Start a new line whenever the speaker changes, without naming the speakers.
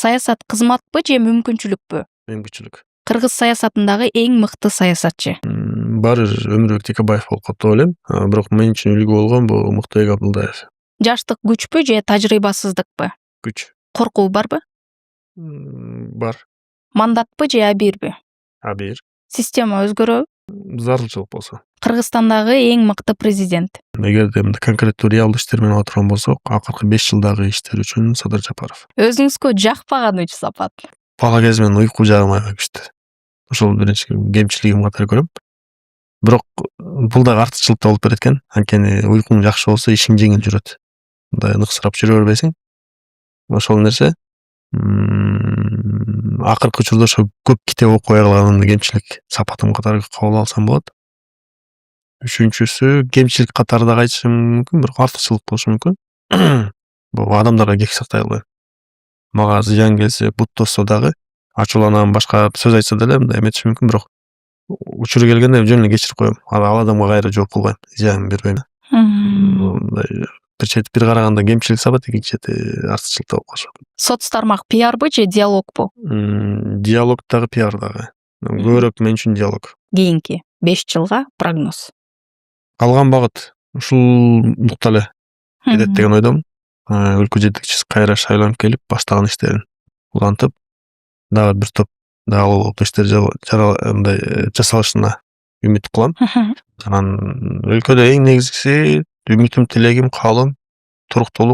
саясат кызматпы же мүмкүнчүлүкпү?
Мүмкүнчүлүк.
Кыргыз саясатындагы эң мыкты саясатчы?
Баары Өмүрбек Текебаев болуп калат деп ойлойм. Бирок мен үчүн үлгү болгон бул Муктарбек Абдулдаев.
Жаштык күчпү же тажрыйбасыздыкпы?
Күч.
Коркуу барбы?
Бар.
Мандатпы же абийирби?
Абийир.
Система өзгөрөбү?
Зарылчылык болсо.
Кыргызстандагы эң мыкты президент?
Эгерде конкреттүү реалдуу иштер менен отурган болсок, акыркы 5 жылдагы иштер үчүн Садыр Жапаров.
Өзүңүзгө жакпаган 3 сапат?
Бала кезимен уйку жагмай күчтү. Ошол биринчи кемчилигим катары көрөм. Бирок бул да артыкчылык да болуп берет экен. Анткени уйкуң жакшы болсо ишиң жеңил жүрөт. Мындай ныксырап жүрө бербейсиң. Ошол нерсе акыркы учурда ошо көп китеп окубай калганымды кемчилик сапатым катары кабыл алсам болот. Үчүнчүсү кемчилик катарында айтышым мүмкүн, бирок артыкчылык болушу мүмкүн. Бул адамдарга кек сактай албайм. Мага зыян келсе, бут тосса дагы, ачууланам, башка сөз айтса деле мындай эметиши мүмкүн, бирок учуру келгенде жөн эле кечирип коем. Ал адамга кайра жооп кылбайм, зыян бербейм. Мындай бир караганда кемчилик сапат, экинчи чети артыкчылык болуп калышы мүмкүн.
Соц тармак пиарбы же диалогбу?
Диалог дагы, пиар дагы. Көбүрөөк мен үчүн диалог.
Кийинки 5 жылга прогноз.
Калган багыт ушул нуктале кетет деген ойдомун. Өлкө жетекчиси кайра шайланып келип, баштаган иштерин улантып, дагы бир топ дагы иштер жасалышына үмүт кылам. Анан өлкөдө эң негизгиси үмүтүм, тилегим, каалоом туруктуулук,